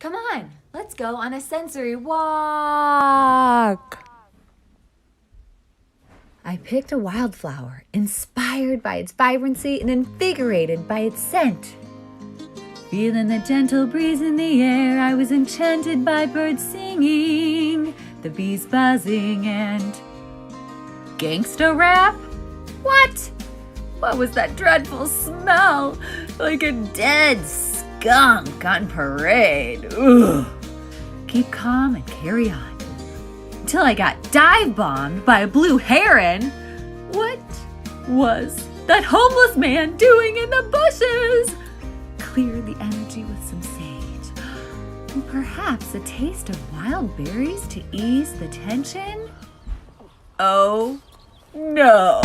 Come on, let's go on a sensory walk. I picked a wildflower, inspired by its vibrancy and invigorated by its scent. Feeling the gentle breeze in the air, I was enchanted by birds singing, the bees buzzing, and gangsta rap? What? What was that dreadful smell? Like a dead skunk on parade. Ugh. Keep calm and carry on. Until I got dive bombed by a blue heron. What was that homeless man doing in the bushes? Clear the energy with some sage. And perhaps a taste of wild berries to ease the tension? Oh no!